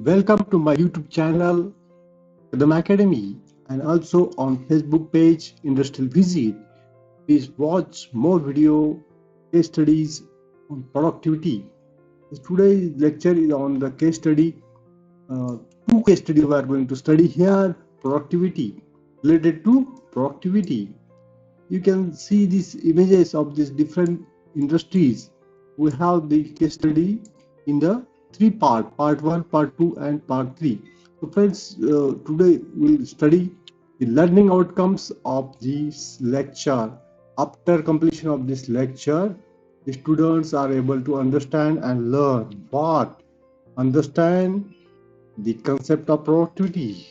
Welcome to my YouTube channel, Kadam Academy, and also on Facebook page, Industrial Visit. Please watch more video case studies on productivity. Today's lecture is on the case study. Two case studies we are going to study here. Productivity, related to productivity. You can see these images of these different industries. We have the case study in the three part 1, part 2 and part 3. So friends, today we'll study the learning outcomes of this lecture. After completion of this lecture, the students are able to understand and learn what? Understand the concept of productivity,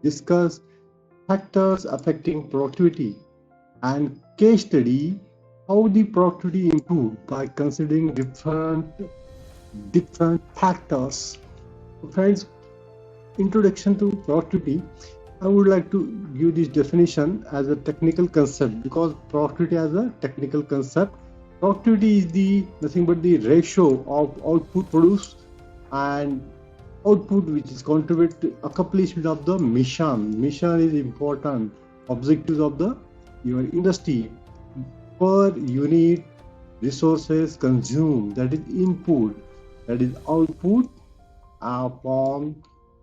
discuss factors affecting productivity, and case study how the productivity improved by considering different factors. So friends, introduction to productivity. I would like to give this definition as a technical concept because productivity as a technical concept. Productivity is the nothing but the ratio of output produced and output which is contribute to accomplishment of the mission. Mission is important. Objectives of the your industry per unit resources consumed, that is input, that is output upon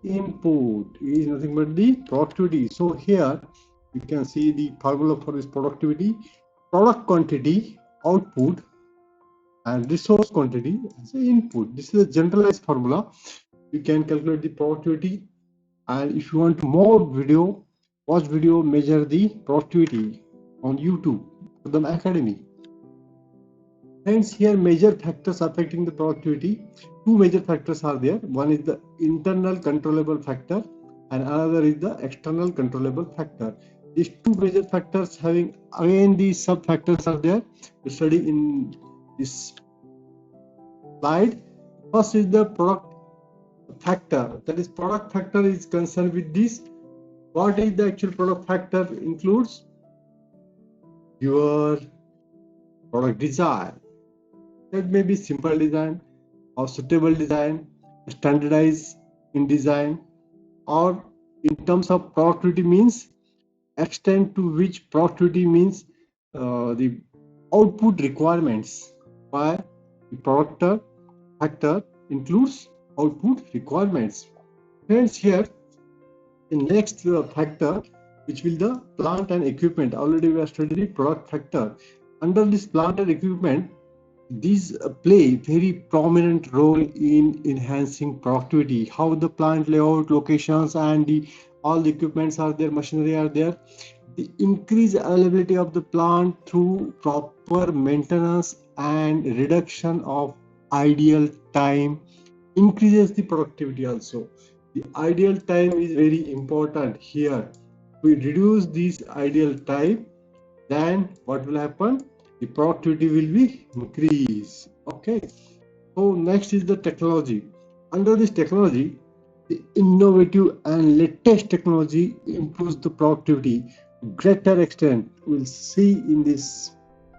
input is nothing but the productivity. So here you can see the formula for this productivity: product quantity, output, and resource quantity as input. This is a generalized formula. You can calculate the productivity, and if you want more video, watch video measure the productivity on YouTube, the Academy. Hence, here major factors affecting the productivity. Two major factors are there. One is the internal controllable factor, and another is the external controllable factor. These two major factors having again these sub factors are there. We study in this slide. First is the product factor. That is, product factor is concerned with this. What is the actual product factor? Includes your product design. That may be simple design or suitable design, standardized in design, or in terms of productivity means extent to which productivity means the output requirements by the product factor includes output requirements. Hence here the next factor which will the plant and equipment. Already we have studied the product factor. Under this plant and equipment, these play very prominent role in enhancing productivity. How the plant layout, locations, and all the equipments are there, machinery are there. The increased availability of the plant through proper maintenance and reduction of ideal time increases the productivity also. The ideal time is very important here. We reduce this ideal time, then what will happen? The productivity will be increased. Okay. So next is the technology. Under this technology, the innovative and latest technology improves the productivity to greater extent. We'll see in this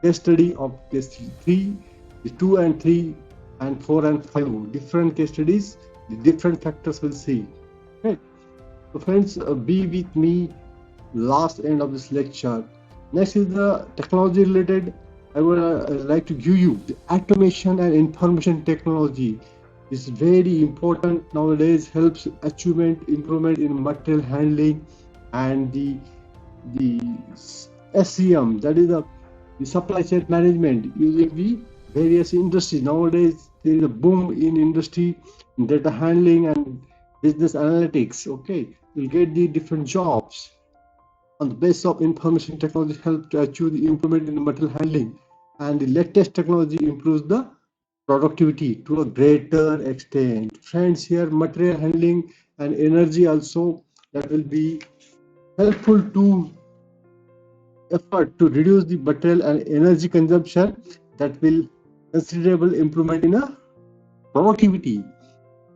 case study of case 3, the 2 and 3 and 4 and 5 different case studies, the different factors we'll see. Okay. So friends, be with me last end of this lecture. Next is the technology related. I would like to give you the automation and information technology is very important nowadays, helps achievement improvement in material handling and the SCM, that is the supply chain management using the various industries. Nowadays there is a boom in industry in data handling and business analytics. Okay, you'll get the different jobs on the basis of information technology help to achieve the improvement in the material handling, and the latest technology improves the productivity to a greater extent. Friends, here material handling and energy also, that will be helpful to effort to reduce the material and energy consumption, that will considerable improvement in a productivity.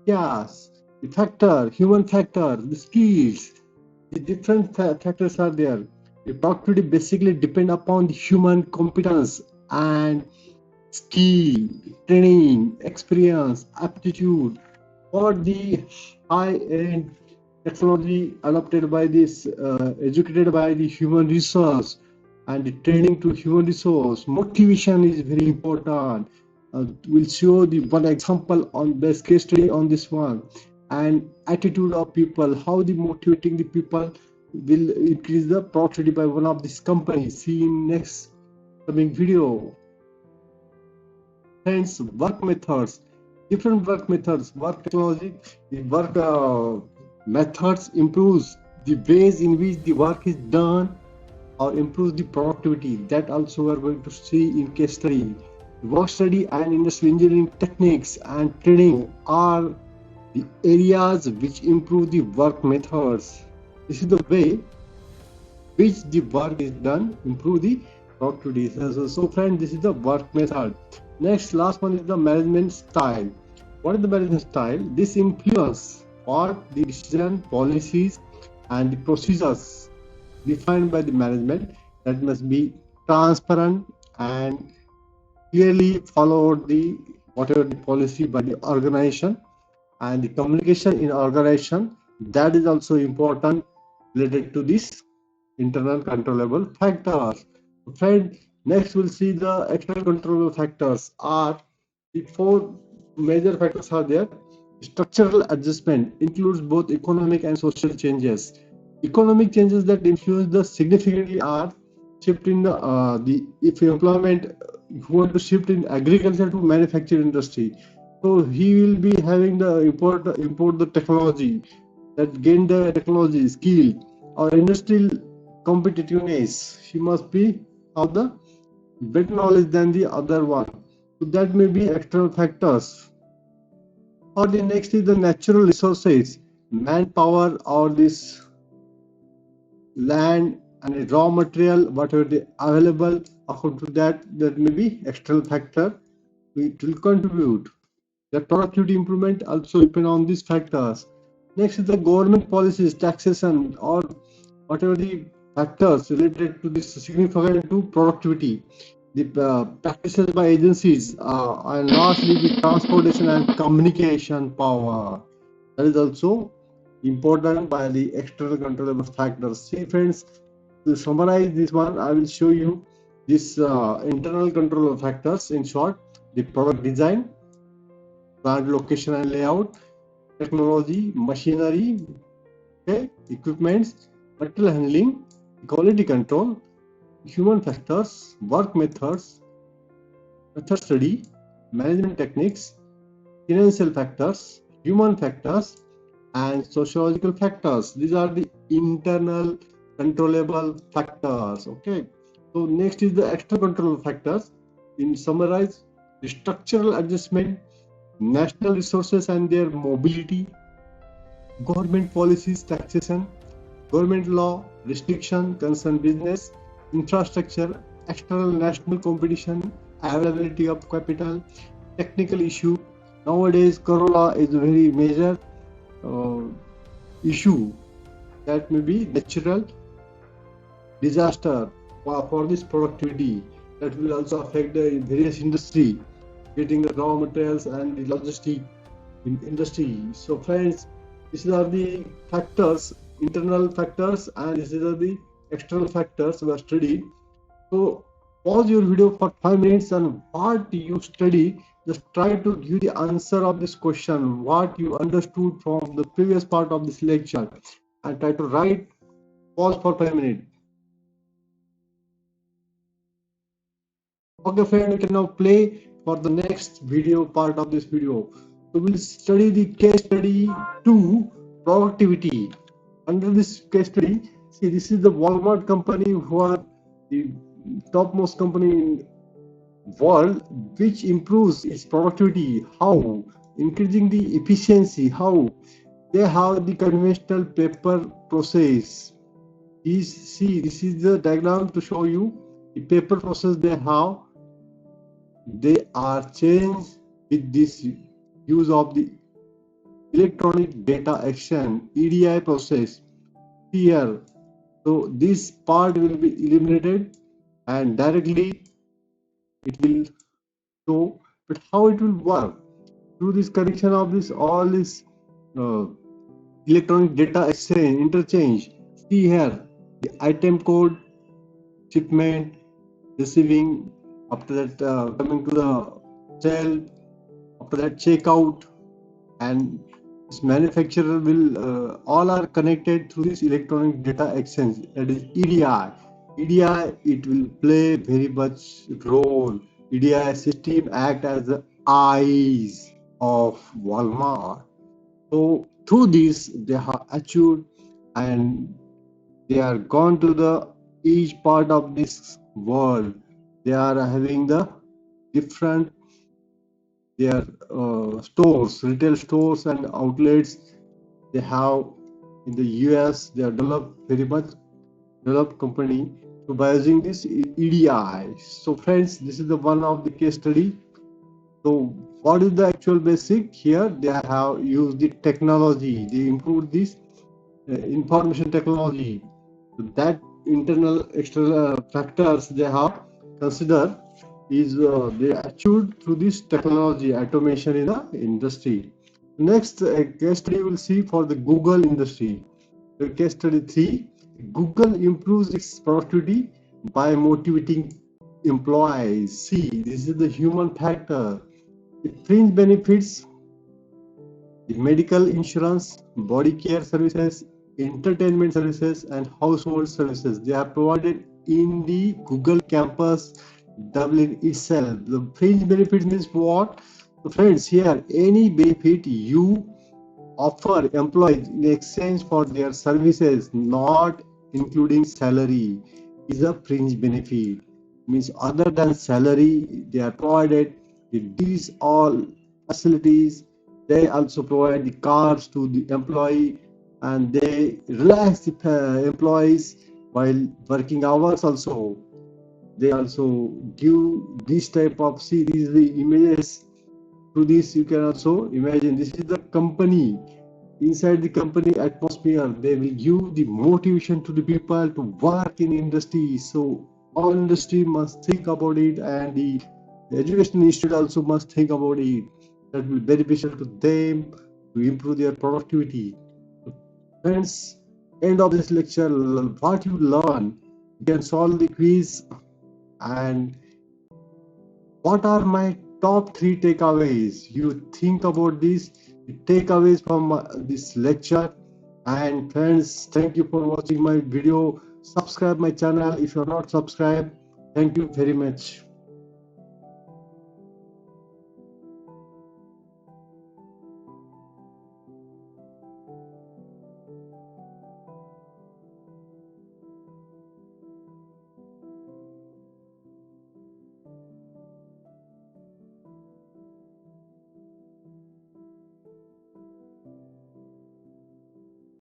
Yes, the factor, human factor, the skills, the different factors are there. The productivity basically depend upon the human competence and skill, training, experience, aptitude. or the high-end technology adopted by this, educated by the human resource and the training to human resource. Motivation is very important. We'll show the one example on best case study on this one, and attitude of people, how the motivating the people will increase the productivity by one of these companies. See in next coming video. Friends, work methods, different work methods, work technology, the work methods improves the ways in which the work is done or improves the productivity. That also we are going to see in case study. Work study and industrial engineering techniques and training are the areas which improve the work methods. This is the way which the work is done, improve the productivity. So friend, this is the work method. Next, last one is the management style. What is the management style? This influence or the decision, policies, and the procedures defined by the management that must be transparent and clearly followed the whatever the policy by the organization, and the communication in organization, that is also important related to this internal controllable factors. Friend, next we'll see the external controllable factors are the four major factors are there. Structural adjustment includes both economic and social changes. Economic changes that influence the significantly are shift in the if employment who want to shift in agriculture to manufacturing industry, so he will be having the import the technology, that gain the technology skill or industrial competitiveness. He must be have the better knowledge than the other one. So that may be external factors. Or the next is the natural resources, manpower or this land and raw material, whatever the available. According to that may be external factor. It will contribute. The productivity improvement also depend on these factors. Next is the government policies, taxation, or whatever the factors related to this significant to productivity. The practices by agencies, and lastly the transportation and communication power. That is also important by the external controllable factors. See friends, to summarize this one, I will show you this internal controllable factors in short: the product design, plant location and layout, technology, machinery, okay, equipments, material handling, quality control, human factors, work methods, method study, management techniques, financial factors, human factors, and sociological factors. These are the internal controllable factors. Okay. So next is the external controllable factors. In summarize, the structural adjustment, national resources and their mobility, government policies, taxation, government law, restriction, concern business, infrastructure, external national competition, availability of capital, technical issue. Nowadays, Corona is a very major issue that may be natural disaster for this productivity that will also affect the various industry, getting the raw materials and the logistic in industry. So friends, these are the factors, internal factors, and these are the external factors we are studied. So pause your video for 5 minutes and what you study, just try to give the answer of this question, what you understood from the previous part of this lecture, and try to write. Pause for 5 minutes. Okay friend, we can now play for the next video part of this video. So we'll study the case study 2, productivity. Under this case study, see, this is the Walmart company, who are the topmost company in world, which improves its productivity. How? Increasing the efficiency. How? They have the conventional paper process. See, this is the diagram to show you the paper process they have. They are changed with this use of the electronic data action, EDI process here. So this part will be eliminated and directly it will show. But how it will work? through this connection of this all this uh, electronic data exchange interchange. See here the item code, shipment, receiving, after that coming to the sale, after that checkout, and this manufacturer will all are connected through this electronic data exchange, that is EDI. EDI, it will play very much role. EDI system act as the eyes of Walmart. So through this they have achieved, and they are gone to the each part of this world. They are having the different their stores, retail stores and outlets. They have in the US. They are developed very much developed company. So by using this EDI. So friends, this is the one of the case study. So what is the actual basic here? They have used the technology. They improved this information technology. So that internal external factors they have considered is they achieved through this technology automation in the industry. Next case study we'll see for the Google industry. So case study 3, Google improves its productivity by motivating employees. See, this is the human factor. It fringe benefits, the medical insurance, body care services, entertainment services, and household services. They are provided in the Google campus Dublin itself. The fringe benefits means what? So friends, here any benefit you offer employees in exchange for their services, not including salary, is a fringe benefit. Means other than salary, they are provided with these all facilities. They also provide the cars to the employee, and they relax the employees while working hours also. They also give this type of, see these the images. Through this you can also imagine this is the company. Inside the company atmosphere, they will give the motivation to the people to work in industry. So all industry must think about it, and the education institute also must think about it. That will be beneficial to them to improve their productivity. Friends, end of this lecture, what you learn, you can solve the quiz. And what are my top 3 takeaways? You think about this, takeaways from this lecture. And friends, thank you for watching my video. Subscribe my channel if you're not subscribed. Thank you very much.